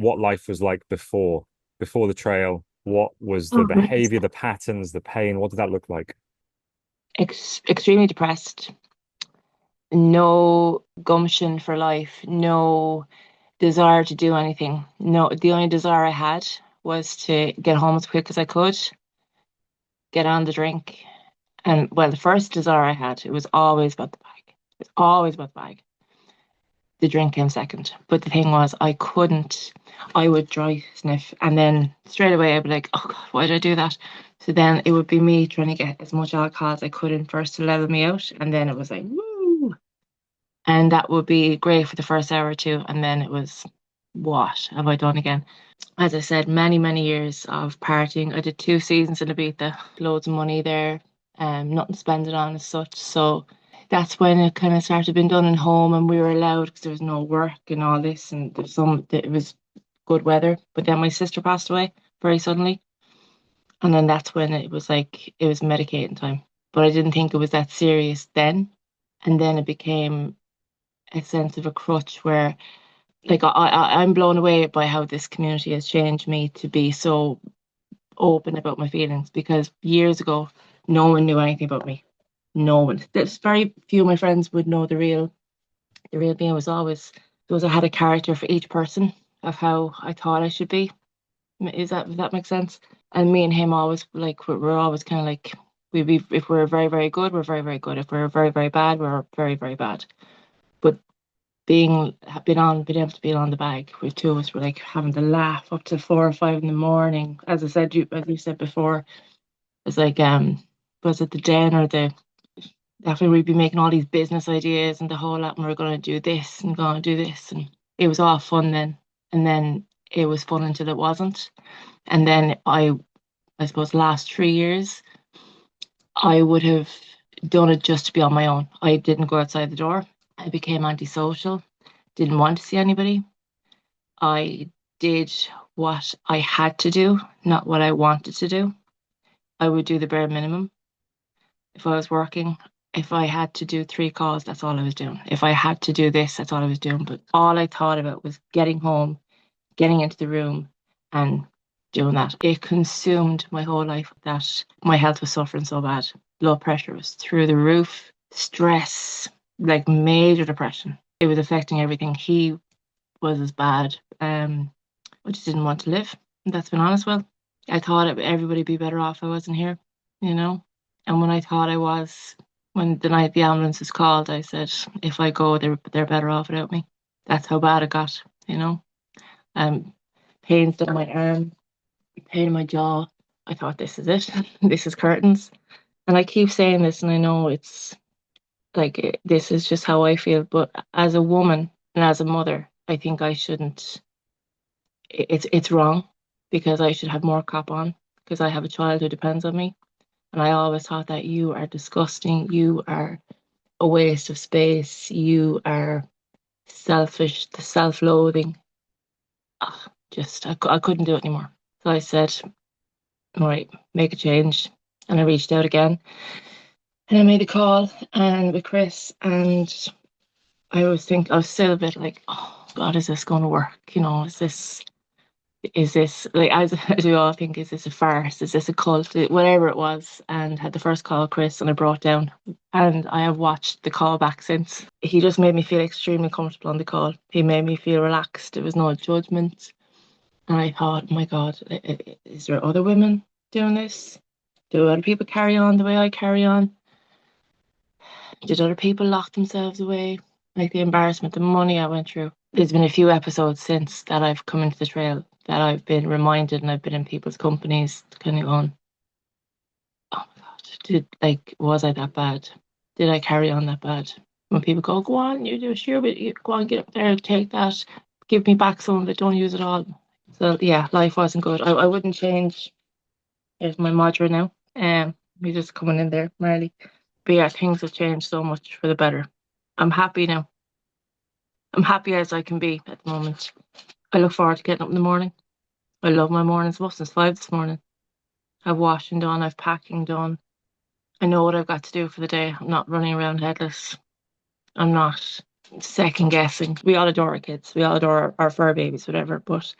what life was like before the trail. What was the Oh, goodness. behavior, the patterns, the pain? What did that look like? Extremely depressed, no gumption for life, no desire to do anything. No, the only desire I had was to get home as quick as I could, get on the drink. And well, the first desire I had, it was always about the bag. It was always about the bag. The drink came second. But the thing was, I would dry sniff and then straight away I'd be like, oh God, why did I do that? So then it would be me trying to get as much alcohol as I could in first to level me out. And then it was like, woo. And that would be great for the first hour or two. And then it was, what have I done again? As I said, many, many years of partying. I did 2 seasons in Ibiza, loads of money there, nothing to spend it on as such. So that's when it kind of started being done at home and we were allowed because there was no work and all this and it was good weather. But then my sister passed away very suddenly. And then that's when it was like, it was medicating time. But I didn't think it was that serious then. And then it became a sense of a crutch where like I'm blown away by how this community has changed me to be so open about my feelings because years ago no one knew anything about me. No one. There's very few of my friends would know the real me. I was always because I had a character for each person of how I thought I should be. Does that make sense? And me and him always like we're always kind of like we be if we're very very good we're very very good. If we're very very bad we're very very bad. But been able to be on the bag with two of us were like having to laugh up to 4 or 5 in the morning. As I said, as you said before, it's like was it the den or the after we'd be making all these business ideas and the whole lot, and we are going to do this and going to do this, and it was all fun then, and then it was fun until it wasn't, and then I suppose last 3 years I would have done it just to be on my own. I didn't go outside the door. I became antisocial, didn't want to see anybody. I did what I had to do, not what I wanted to do. I would do the bare minimum. If I was working, if I had to do 3 calls, that's all I was doing. If I had to do this, that's all I was doing. But all I thought about was getting home, getting into the room, and doing that. It consumed my whole life that my health was suffering so bad. Blood pressure was through the roof, stress, like major depression. It was affecting everything. He was as bad. I just didn't want to live. That's been honest. Well, I thought everybody'd be better off I wasn't here, you know. And when I thought I was, when the night the ambulance was called, I said, if I go, they're better off without me. That's how bad it got, you know. Um, pains down my arm, pain in my jaw. I thought this is it. This is curtains. And I keep saying this, and I know it's like this is just how I feel. But as a woman and as a mother, I think I shouldn't. It's wrong because I should have more cop on because I have a child who depends on me. And I always thought that you are disgusting, you are a waste of space, you are selfish, the self-loathing. Just I couldn't do it anymore. So I said, all right, make a change. And I reached out again and I made a call and with Chris and I was still a bit like, oh God, is this going to work? You know, is this like as we all think, is this a farce? Is this a cult? Whatever it was, and had the first call, Chris, and I brought down. And I have watched the call back since. He just made me feel extremely comfortable on the call. He made me feel relaxed. There was no judgment. And I thought, oh my God, is there other women doing this? Do other people carry on the way I carry on? Did other people lock themselves away? Like the embarrassment, the money I went through. There's been a few episodes since that I've come into the trail that I've been reminded and I've been in people's companies kind of going, oh my God, was I that bad? Did I carry on that bad? When people go on, you do sure, but you go on, get up there, take that, give me back some of it, don't use it all. So yeah, life wasn't good. I wouldn't change. It's my mantra now. Me just coming in there, Marley. But yeah, things have changed so much for the better. I'm happy now. I'm happy as I can be at the moment. I look forward to getting up in the morning. I love my mornings. Well, since 5 this morning. I've washing done. I've packing done. I know what I've got to do for the day. I'm not running around headless. I'm not. second guessing. We all adore our kids. We all adore our fur babies, whatever. But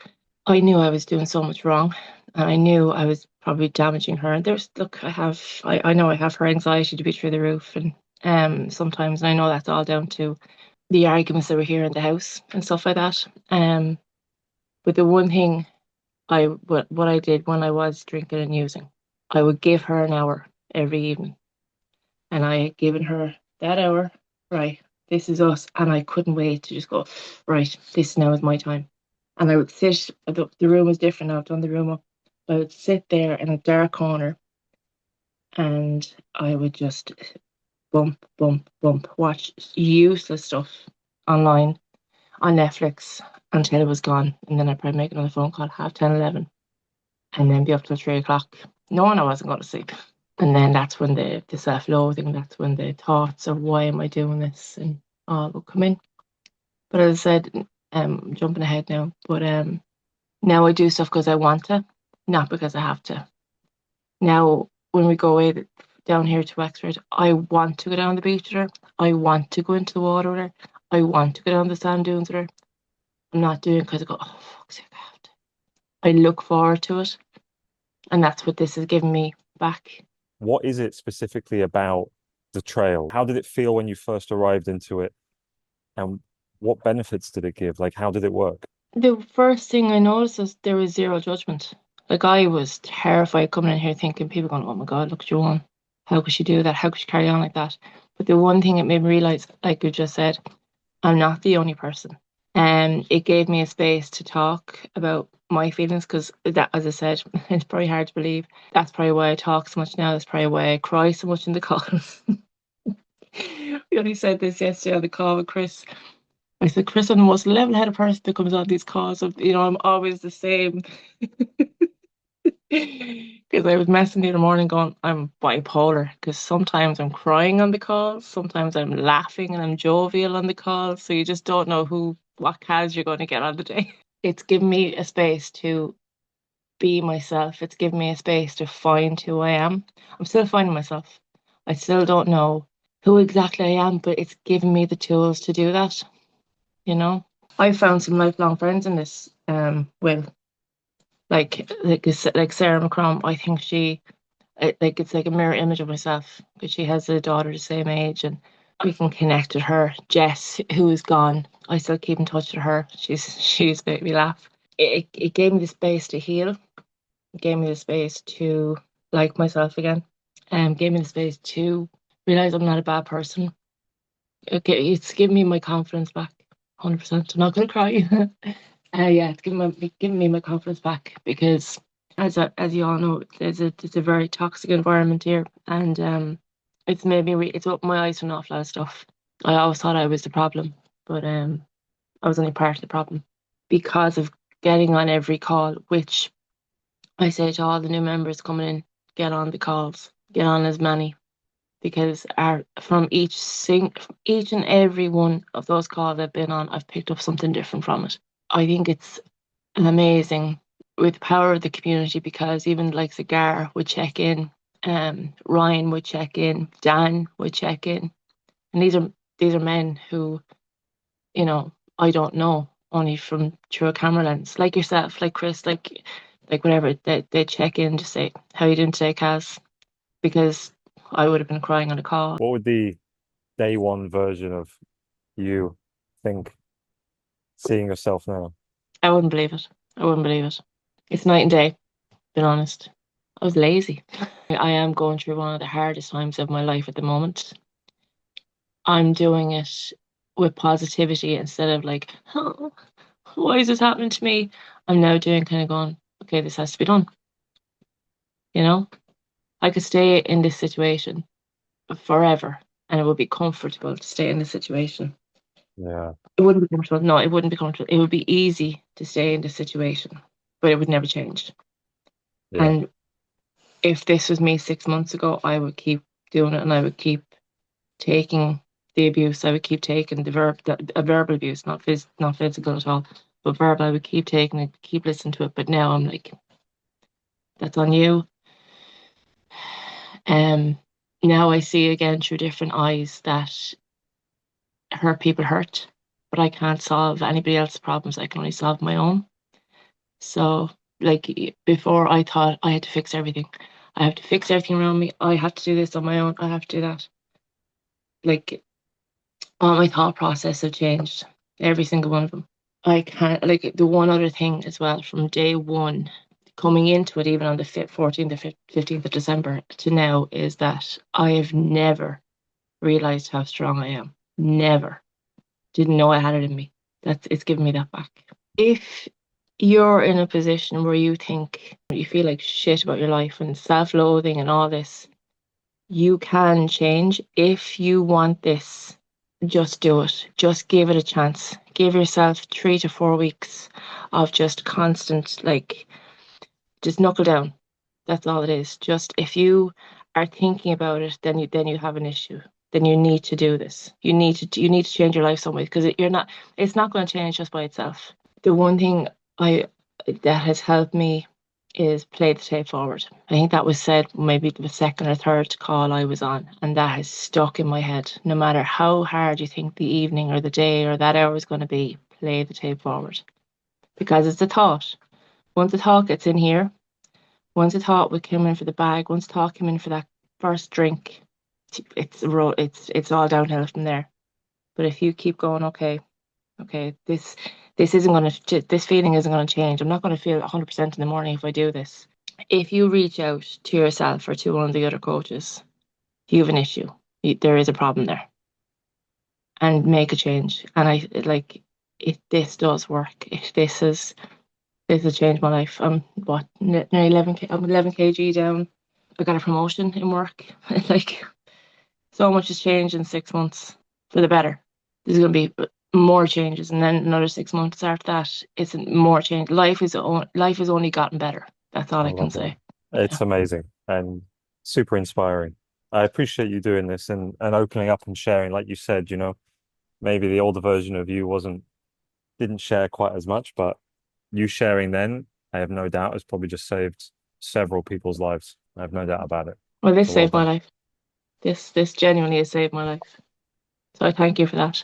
I knew I was doing so much wrong, and I knew I was probably damaging her. And look, I know I have her anxiety to be through the roof, and sometimes, and I know that's all down to the arguments that were here in the house and stuff like that. But the one thing what I did when I was drinking and using, I would give her an hour every evening, and I had given her that hour. Right, this is us, and I couldn't wait to just go. Right, this now is my time, and I would sit. The room was different now. I've done the room up. I would sit there in a dark corner, and I would just bump, bump, bump, watch useless stuff online on Netflix until it was gone, and then I'd probably make another phone call 10, 11, and then be up till 3 o'clock, knowing I wasn't going to sleep. And then that's when the self-loathing, that's when the thoughts of why am I doing this and all will come in. But as I said, jumping ahead now, but now I do stuff because I want to, not because I have to. Now, when we go away down here to Wexford, I want to go down the beach with her. I want to go into the water with her. I want to go down the sand dunes with her. I'm not doing it because I go, oh, fuck's sake, I have to. I look forward to it. And that's what this has given me back. What is it specifically about the trail? How did it feel when you first arrived into it? And what benefits did it give? Like, how did it work? The first thing I noticed is there was zero judgment. Like I was terrified coming in here thinking people going, oh my God, look at Joanne. How could she do that? How could she carry on like that? But the one thing it made me realize, like you just said, I'm not the only person. And it gave me a space to talk about my feelings because that, as I said, it's probably hard to believe. That's probably why I talk so much now. That's probably why I cry so much in the calls. We only said this yesterday on the call with Chris. I said, Chris, I'm the most level-headed person that comes on these calls. I'm always the same. Because I was messing the other morning going, I'm bipolar. Because sometimes I'm crying on the calls, sometimes I'm laughing and I'm jovial on the calls. So you just don't know what calls you're going to get on the day. It's given me a space to be myself. It's given me a space to find who I am. I'm still finding myself. I still don't know who exactly I am, but it's given me the tools to do that, you know? I found some lifelong friends in this, Will. Like Sarah McCrum, I think like it's like a mirror image of myself because she has a daughter the same age and we can connect with her. Jess, who is gone, I still keep in touch with her. She's made me laugh. It gave me the space to heal. It gave me the space to like myself again. And gave me the space to realize I'm not a bad person. It's given me my confidence back. 100%. I'm not gonna cry. Yeah, it's giving me my confidence back because as you all know, it's a very toxic environment here, and it's made me it's opened my eyes to an awful lot of stuff. I always thought I was the problem, but I was only part of the problem because of getting on every call, which I say to all the new members coming in, get on the calls, get on as many because from each and every one of those calls I've been on, I've picked up something different from it. I think it's amazing with the power of the community because even like Zagar would check in, Ryan would check in, Dan would check in, and these are men who I don't know only from through a camera lens, like yourself, like Chris, like whatever they check in to say how you doing today, Kaz, because I would have been crying on a call. What would the day one version of you think, seeing yourself now? I wouldn't believe it. I wouldn't believe it. It's night and day, being honest. I was lazy. I am going through one of the hardest times of my life at the moment. I'm doing it with positivity instead of like, oh, why is this happening to me? I'm now doing kind of going, okay, this has to be done. You know, I could stay in this situation forever and it would be comfortable to stay in this situation. Yeah, It wouldn't be comfortable. No, it wouldn't be comfortable. It would be easy to stay in this situation, but it would never change. yeah, And if this was me 6 months ago, I would keep doing it and I would keep taking the abuse. I would keep taking verbal abuse, not physical at all, but verbal. I would keep taking it, keep listening to it. But now I'm like, that's on you. Um, Now I see again through different eyes that hurt people hurt, but I can't solve anybody else's problems. I can only solve my own. So, like before, I thought I had to fix everything. I have to fix everything around me. I have to do this on my own. I have to do that. Like all my thought process have changed. Every single one of them. I can't like the one other thing as well from day one, coming into it, even on the 14th or 15th of December to now, is that I have never realized how strong I am. Never. Didn't know I had it in me. That's it's given me that back. If you're in a position where you think you feel like shit about your life and self-loathing and all this, you can change if you want this. Just do it. Just give it a chance. Give yourself 3 to 4 weeks of just constant, like, just knuckle down. That's all it is. Just if you are thinking about it, then you have an issue. Then you need to do this. You need to change your life some way because it's not going to change just by itself. The one thing I that has helped me is play the tape forward. I think that was said maybe the second or third call I was on, and that has stuck in my head. No matter how hard you think the evening or the day or that hour is going to be, play the tape forward because it's a thought. Once a thought gets in here, once a thought would come in for the bag, once a thought came in for that first drink, it's all downhill from there. But if you keep going, okay, okay, this isn't going to this feeling isn't going to change. I'm not going to feel 100% in the morning if I do this. If you reach out to yourself or to one of the other coaches, you have an issue. There is a problem there, and make a change. And I like if this does work. If this has changed my life. I'm what nearly 11 I'm 11 kg down. I got a promotion in work. Like so much has changed in 6 months for the better. There's going to be more changes, and then another 6 months after that, it's more change. Life has only gotten better. That's all I I can love that. say. Yeah. It's amazing and super inspiring. I appreciate you doing this and opening up and sharing. Like you said, maybe the older version of you didn't share quite as much, but you sharing then, I have no doubt, has probably just saved several people's lives. I have no doubt about it. Well, this So well saved my done. life. This genuinely has saved my life. So I thank you for that.